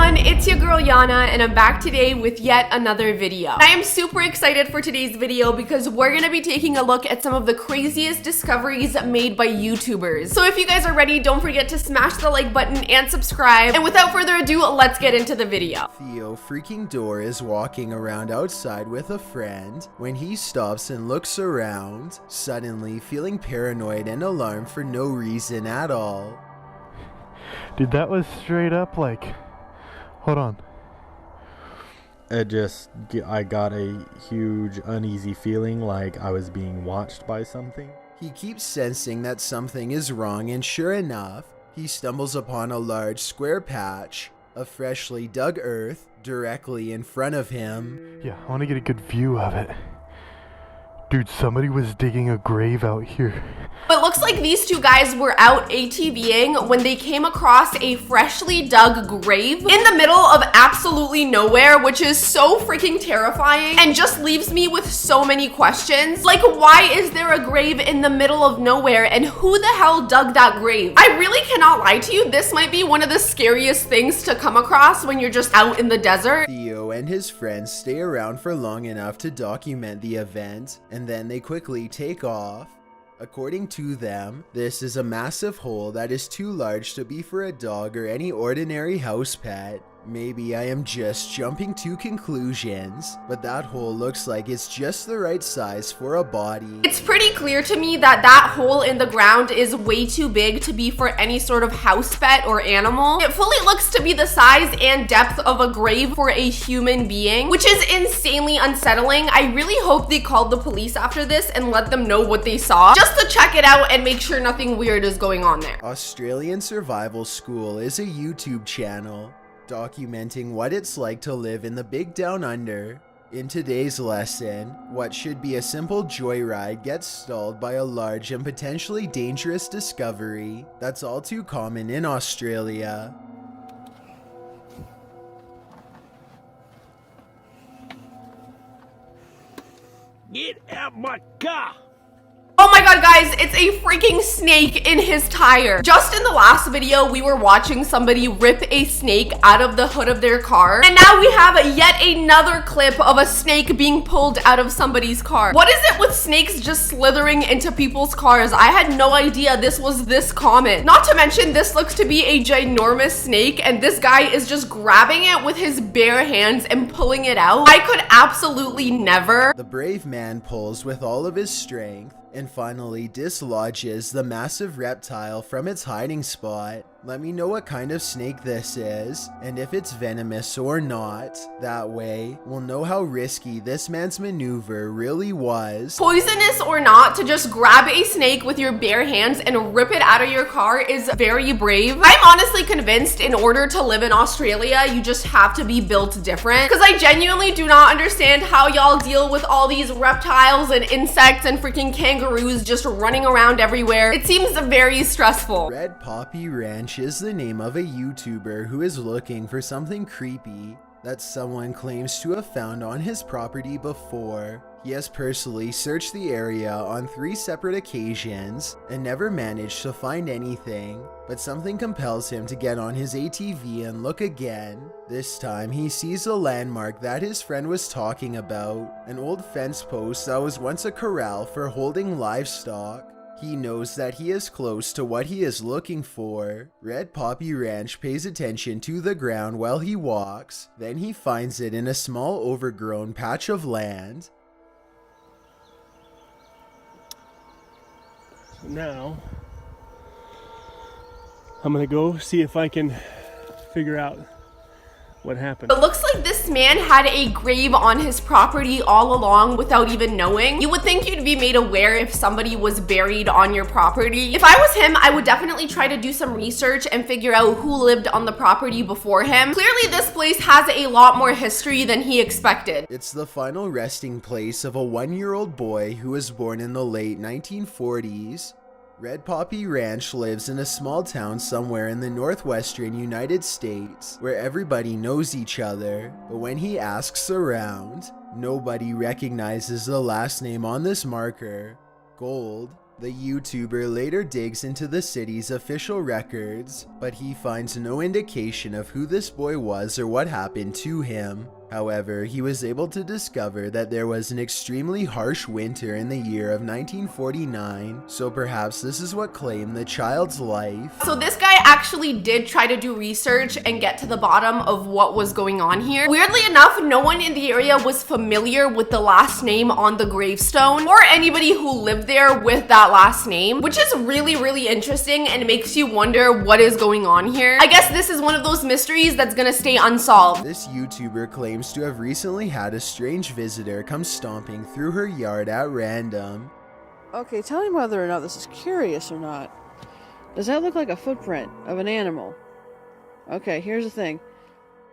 everyone, it's your girl Jana and I'm back today with yet another video. I am super excited for today's video because we're gonna be taking a look at some of the craziest discoveries made by YouTubers. So if you guys are ready, don't forget to smash the like button and subscribe. And without further ado, let's get into the video. Theo freaking Door is walking around outside with a friend when he stops and looks around, suddenly feeling paranoid and alarmed for no reason at all. Dude, that was straight up like, hold on. I got a huge uneasy feeling like I was being watched by something. He keeps sensing that something is wrong, and sure enough, he stumbles upon a large square patch of freshly dug earth directly in front of him. Yeah, I want to get a good view of it. Dude, somebody was digging a grave out here. It looks like these two guys were out ATVing when they came across a freshly dug grave in the middle of absolutely nowhere, which is so freaking terrifying and just leaves me with so many questions. Like, why is there a grave in the middle of nowhere and who the hell dug that grave? I really cannot lie to you, this might be one of the scariest things to come across when you're just out in the desert. Theo and his friends stay around for long enough to document the event, and then they quickly take off. According to them, this is a massive hole that is too large to be for a dog or any ordinary house pet. Maybe I am just jumping to conclusions, but that hole looks like it's just the right size for a body. It's pretty clear to me that that hole in the ground is way too big to be for any sort of house pet or animal. It fully looks to be the size and depth of a grave for a human being, which is insanely unsettling. I really hope they called the police after this and let them know what they saw, just to check it out and make sure nothing weird is going on there. Australian Survival School is a YouTube channel documenting what it's like to live in the big down under. In today's lesson, what should be a simple joyride gets stalled by a large and potentially dangerous discovery that's all too common in Australia. Get out my car! Oh my god, guys, it's a freaking snake in his tire. Just in the last video, we were watching somebody rip a snake out of the hood of their car. And now we have yet another clip of a snake being pulled out of somebody's car. What is it with snakes just slithering into people's cars? I had no idea this was this common. Not to mention, this looks to be a ginormous snake, and this guy is just grabbing it with his bare hands and pulling it out. I could absolutely never. The brave man pulls with all of his strength and finally dislodges the massive reptile from its hiding spot. Let me know what kind of snake this is and if it's venomous or not. That way, we'll know how risky this man's maneuver really was. Poisonous or not, to just grab a snake with your bare hands and rip it out of your car is very brave. I'm honestly convinced in order to live in Australia, you just have to be built different, because I genuinely do not understand how y'all deal with all these reptiles and insects and freaking kangaroos just running around everywhere. It seems very stressful. Red Poppy Ranch is the name of a YouTuber who is looking for something creepy that someone claims to have found on his property before. He has personally searched the area on 3 separate occasions and never managed to find anything, but something compels him to get on his ATV and look again. This time he sees a landmark that his friend was talking about, an old fence post that was once a corral for holding livestock. He knows that he is close to what he is looking for. Red Poppy Ranch pays attention to the ground while he walks, then he finds it in a small overgrown patch of land. Now, I'm gonna go see if I can figure out what happened. It looks like this man had a grave on his property all along without even knowing. You would think you'd be made aware if somebody was buried on your property. If I was him, I would definitely try to do some research and figure out who lived on the property before him. Clearly, this place has a lot more history than he expected. It's the final resting place of a 1-year-old boy who was born in the late 1940s. Red Poppy Ranch lives in a small town somewhere in the northwestern United States where everybody knows each other, but when he asks around, nobody recognizes the last name on this marker, Gold. The YouTuber later digs into the city's official records, but he finds no indication of who this boy was or what happened to him. However, he was able to discover that there was an extremely harsh winter in the year of 1949, so perhaps this is what claimed the child's life. So this guy actually did try to do research and get to the bottom of what was going on here. Weirdly enough, no one in the area was familiar with the last name on the gravestone or anybody who lived there with that last name, which is really interesting and makes you wonder what is going on here. I guess this is one of those mysteries that's gonna stay unsolved. This YouTuber claims to have recently had a strange visitor come stomping through her yard at random. Okay, tell me whether or not this is curious or not. Does that look like a footprint of an animal? Okay, here's the thing.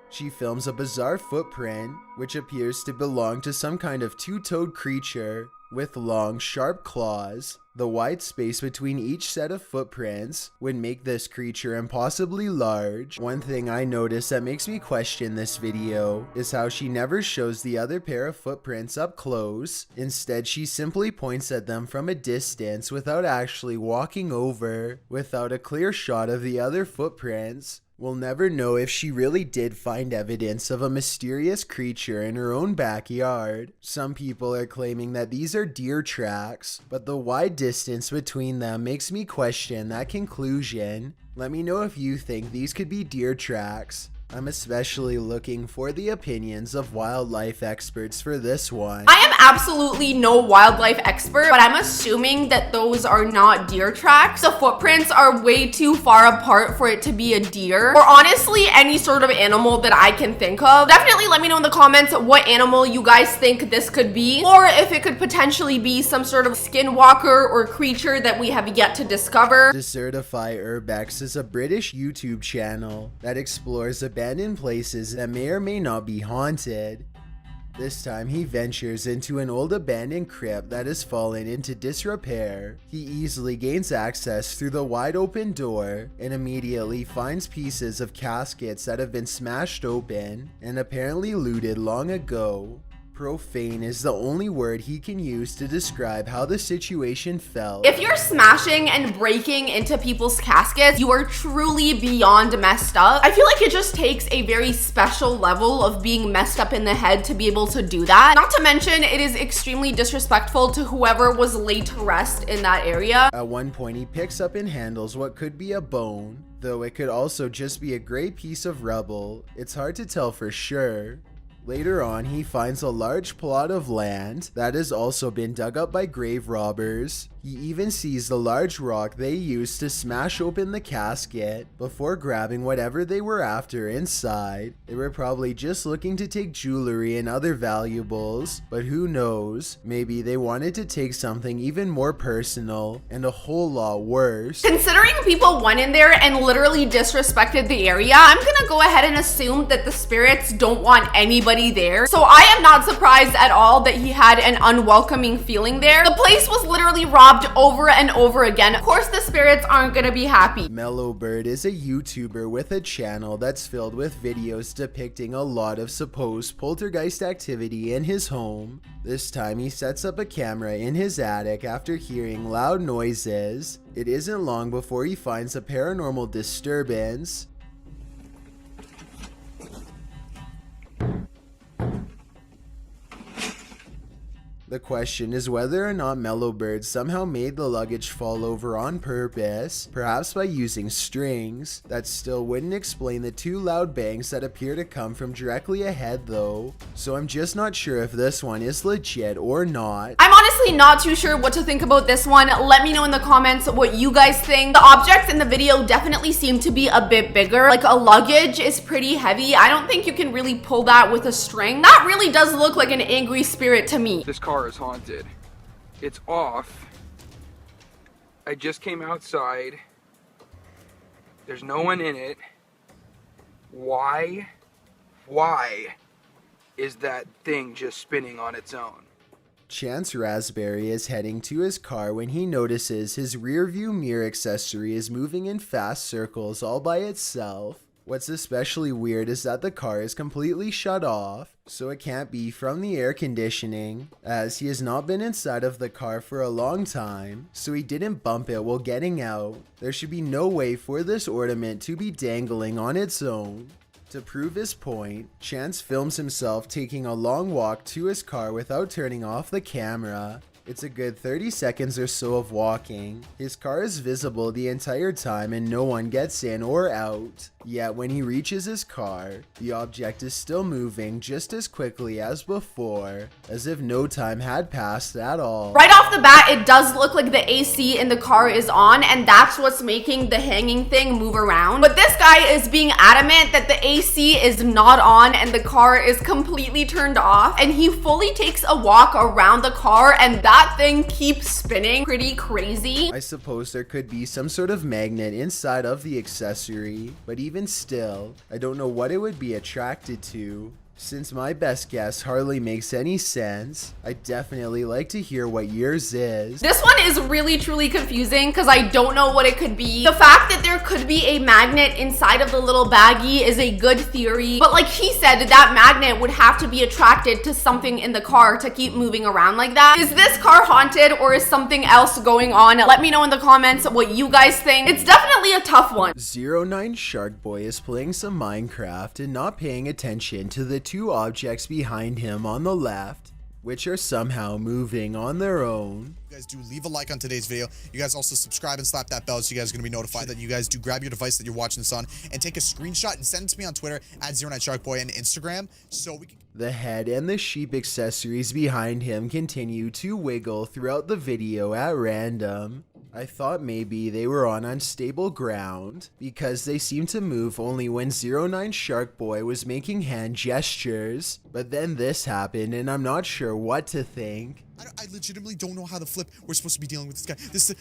She films a bizarre footprint, which appears to belong to some kind of two-toed creature with long, sharp claws. The wide space between each set of footprints would make this creature impossibly large. One thing I noticed that makes me question this video is how she never shows the other pair of footprints up close. Instead, she simply points at them from a distance without actually walking over. Without a clear shot of the other footprints, we'll never know if she really did find evidence of a mysterious creature in her own backyard. Some people are claiming that these are deer tracks, but the wide distance between them makes me question that conclusion. Let me know if you think these could be deer tracks. I'm especially looking for the opinions of wildlife experts for this one. I am absolutely no wildlife expert, but I'm assuming that those are not deer tracks. The footprints are way too far apart for it to be a deer, or honestly any sort of animal that I can think of. Definitely let me know in the comments what animal you guys think this could be, or if it could potentially be some sort of skinwalker or creature that we have yet to discover. Desertify Urbex is a British YouTube channel that explores abandoned places that may or may not be haunted. This time he ventures into an old abandoned crypt that has fallen into disrepair. He easily gains access through the wide open door and immediately finds pieces of caskets that have been smashed open and apparently looted long ago. Profane is the only word he can use to describe how the situation felt. If you're smashing and breaking into people's caskets, you are truly beyond messed up. I feel like it just takes a very special level of being messed up in the head to be able to do that. Not to mention, it is extremely disrespectful to whoever was laid to rest in that area. At one point, he picks up and handles what could be a bone, though it could also just be a gray piece of rubble. It's hard to tell for sure. Later on, he finds a large plot of land that has also been dug up by grave robbers. He even sees the large rock they used to smash open the casket before grabbing whatever they were after inside. They were probably just looking to take jewelry and other valuables, but who knows, maybe they wanted to take something even more personal and a whole lot worse. Considering people went in there and literally disrespected the area, I'm gonna go ahead and assume that the spirits don't want anybody there. So I am not surprised at all that he had an unwelcoming feeling there. The place was literally robbed over and over again. Of course the spirits aren't gonna be happy. Mellowbird is a YouTuber with a channel that's filled with videos depicting a lot of supposed poltergeist activity in his home. This time he sets up a camera in his attic after hearing loud noises. It isn't long before he finds a paranormal disturbance. The question is whether or not Mellowbird somehow made the luggage fall over on purpose, perhaps by using strings. That still wouldn't explain the two loud bangs that appear to come from directly ahead though, so I'm just not sure if this one is legit or not. I'm honestly not too sure what to think about this one. Let me know in the comments what you guys think. The objects in the video definitely seem to be a bit bigger. Like a luggage is pretty heavy. I don't think you can really pull that with a string. That really does look like an angry spirit to me. This car is haunted. It's off. I just came outside. There's no one in it. Why is that thing just spinning on its own? Chance Raspberry is heading to his car when he notices his rear view mirror accessory is moving in fast circles all by itself. What's especially weird is that the car is completely shut off, so it can't be from the air conditioning, as he has not been inside of the car for a long time, so he didn't bump it while getting out. There should be no way for this ornament to be dangling on its own. To prove his point, Chance films himself taking a long walk to his car without turning off the camera. It's a good 30 seconds or so of walking. His car is visible the entire time and no one gets in or out. Yet when he reaches his car, the object is still moving just as quickly as before, as if no time had passed at all. Right off the bat, it does look like the AC in the car is on, and that's what's making the hanging thing move around. But this guy is being adamant that the AC is not on and the car is completely turned off, and he fully takes a walk around the car and that thing keeps spinning. Pretty crazy. I suppose there could be some sort of magnet inside of the accessory, but even still, I don't know what it would be attracted to. Since my best guess hardly makes any sense, I'd definitely like to hear what yours is. This one is really truly confusing because I don't know what it could be. The fact that there could be a magnet inside of the little baggie is a good theory, but like he said, that magnet would have to be attracted to something in the car to keep moving around like that. Is this car haunted or is something else going on? Let me know in the comments what you guys think. It's definitely a tough one. 09 Shark Boy is playing some Minecraft and not paying attention to the two objects behind him on the left, which are somehow moving on their own. You guys do leave a like on today's video. You guys also subscribe and slap that bell so you guys are going to be notified that you guys do grab your device that you're watching this on and take a screenshot and send it to me on Twitter at 09 Shark Boy and Instagram so we can... The head and the sheep accessories behind him continue to wiggle throughout the video at random. I thought maybe they were on unstable ground because they seemed to move only when 09 Shark Boy was making hand gestures, but then this happened and I'm not sure what to think. I legitimately don't know how the flip we're supposed to be dealing with this guy. This is...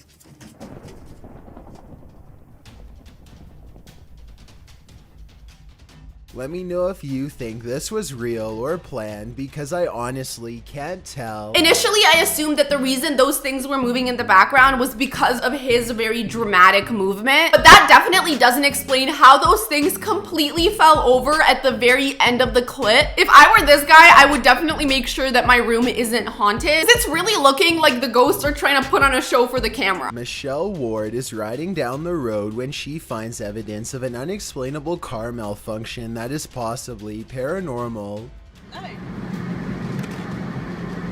Let me know if you think this was real or planned because I honestly can't tell. Initially, I assumed that the reason those things were moving in the background was because of his very dramatic movement, but that definitely doesn't explain how those things completely fell over at the very end of the clip. If I were this guy, I would definitely make sure that my room isn't haunted. It's really looking like the ghosts are trying to put on a show for the camera. Michelle Ward is riding down the road when she finds evidence of an unexplainable car malfunction that is possibly paranormal. No.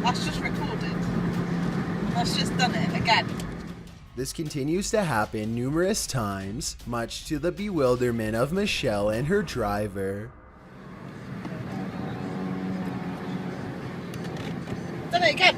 That's just recorded. That's just done it again. This continues to happen numerous times, much to the bewilderment of Michelle and her driver. Done it again.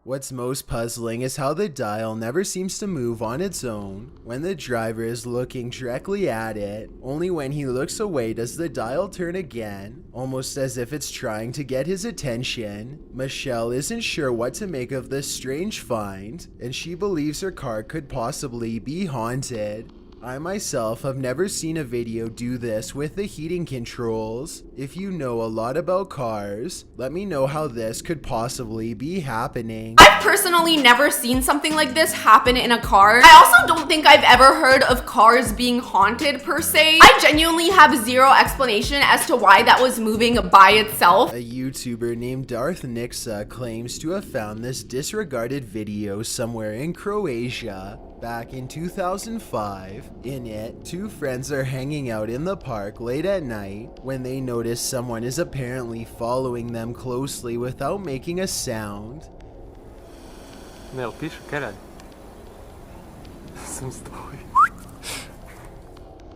What's most puzzling is how the dial never seems to move on its own when the driver is looking directly at it. Only when he looks away does the dial turn again, almost as if it's trying to get his attention. Michelle isn't sure what to make of this strange find, and she believes her car could possibly be haunted. I myself have never seen a video do this with the heating controls. If you know a lot about cars, let me know how this could possibly be happening. I've personally never seen something like this happen in a car. I also don't think I've ever heard of cars being haunted per se. I genuinely have zero explanation as to why that was moving by itself. A YouTuber named Darth Nixa claims to have found this disregarded video somewhere in Croatia. Back in 2005, in it, two friends are hanging out in the park late at night when they notice someone is apparently following them closely without making a sound. Nel, pišu, kaj radi? Sam stoji.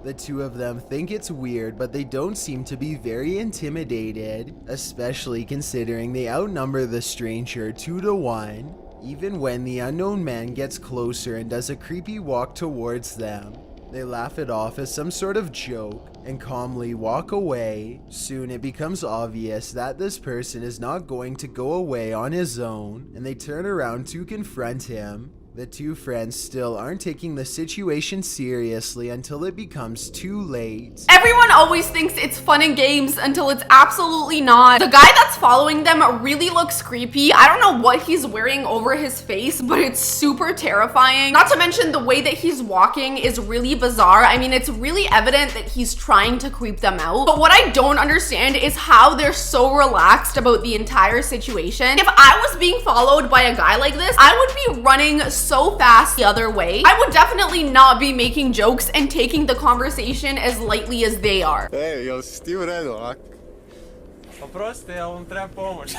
The two of them think it's weird, but they don't seem to be very intimidated, especially considering they outnumber the stranger 2-1. Even when the unknown man gets closer and does a creepy walk towards them, they laugh it off as some sort of joke and calmly walk away. Soon it becomes obvious that this person is not going to go away on his own, and they turn around to confront him. The two friends still aren't taking the situation seriously until it becomes too late. Everyone always thinks it's fun and games until it's absolutely not. The guy that's following them really looks creepy. I don't know what he's wearing over his face, but it's super terrifying. Not to mention the way that he's walking is really bizarre. I mean, it's really evident that he's trying to creep them out. But what I don't understand is how they're so relaxed about the entire situation. If I was being followed by a guy like this, I would be running so fast the other way. I would definitely not be making jokes and taking the conversation as lightly as they are. Hey, yo, si ti u redu, ovako? Oprosti, ali vam treba pomoć.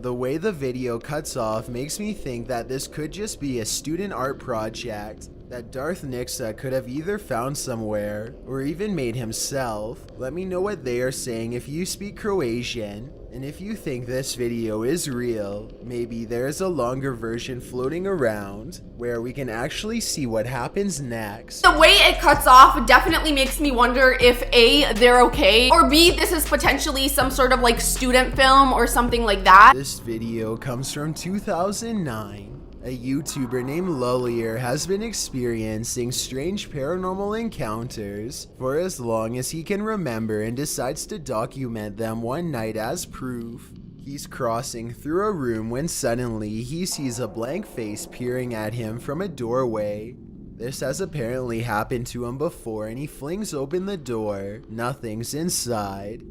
The way the video cuts off makes me think that this could just be a student art project that Darth Nixa could have either found somewhere or even made himself. Let me know what they are saying if you speak Croatian, and if you think this video is real, maybe there's a longer version floating around where we can actually see what happens next. The way it cuts off definitely makes me wonder if A, they're okay, or B, this is potentially some sort of like student film or something like that. This video comes from 2009. A YouTuber named Lullier has been experiencing strange paranormal encounters for as long as he can remember and decides to document them one night as proof. He's crossing through a room when suddenly he sees a blank face peering at him from a doorway. This has apparently happened to him before, and he flings open the door. Nothing's inside.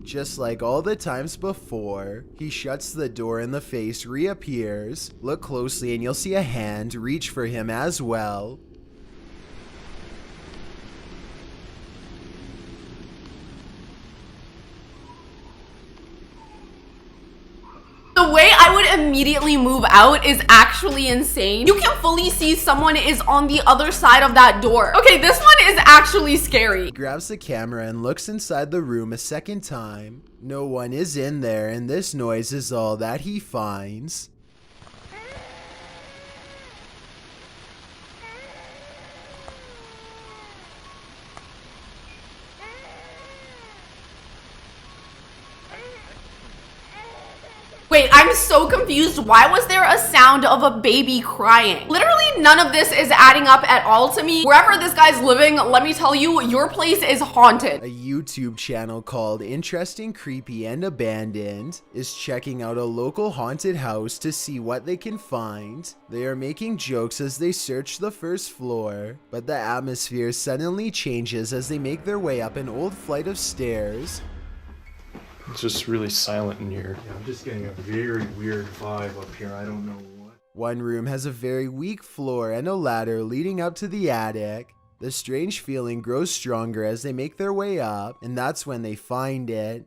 Just like all the times before, he shuts the door and the face reappears. Look closely and you'll see a hand reach for him as well. The way I would immediately move out is actually insane. You can fully see someone is on the other side of that door. Okay, this one is actually scary. He grabs the camera and looks inside the room a second time. No one is in there, and this noise is all that he finds. Wait, I'm so confused. Why was there a sound of a baby crying? Literally none of this is adding up at all to me. Wherever this guy's living, let me tell you, your place is haunted. A YouTube channel called Interesting, Creepy, and Abandoned is checking out a local haunted house to see what they can find. They are making jokes as they search the first floor, but the atmosphere suddenly changes as they make their way up an old flight of stairs. It's just really silent in here. Yeah, I'm just getting a very weird vibe up here. I don't know what. One room has a very weak floor and a ladder leading up to the attic. The strange feeling grows stronger as they make their way up, and that's when they find it.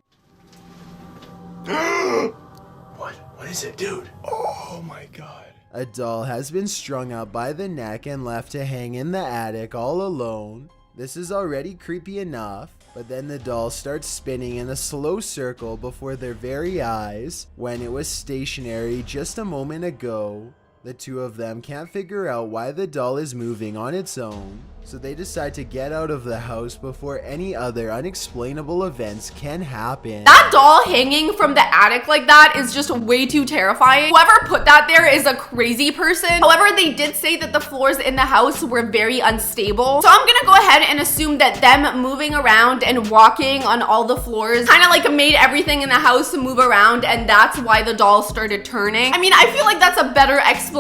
What is it, dude? Oh my god. A doll has been strung up by the neck and left to hang in the attic all alone. This is already creepy enough, but then the doll starts spinning in a slow circle before their very eyes when it was stationary just a moment ago. The two of them can't figure out why the doll is moving on its own, so they decide to get out of the house before any other unexplainable events can happen. That doll hanging from the attic like that is just way too terrifying. Whoever put that there is a crazy person. However, they did say that the floors in the house were very unstable. So I'm gonna go ahead and assume that them moving around and walking on all the floors kind of like made everything in the house move around, and that's why the doll started turning. I mean, I feel like that's a better explanation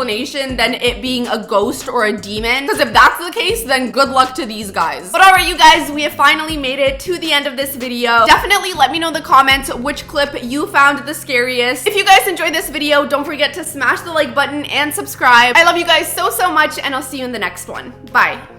than it being a ghost or a demon, because if that's the case, then good luck to these guys. But alright, you guys, we have finally made it to the end of this video. Definitely let me know in the comments which clip you found the scariest. If you guys enjoyed this video, don't forget to smash the like button and subscribe. I love you guys so much, and I'll see you in the next one. Bye.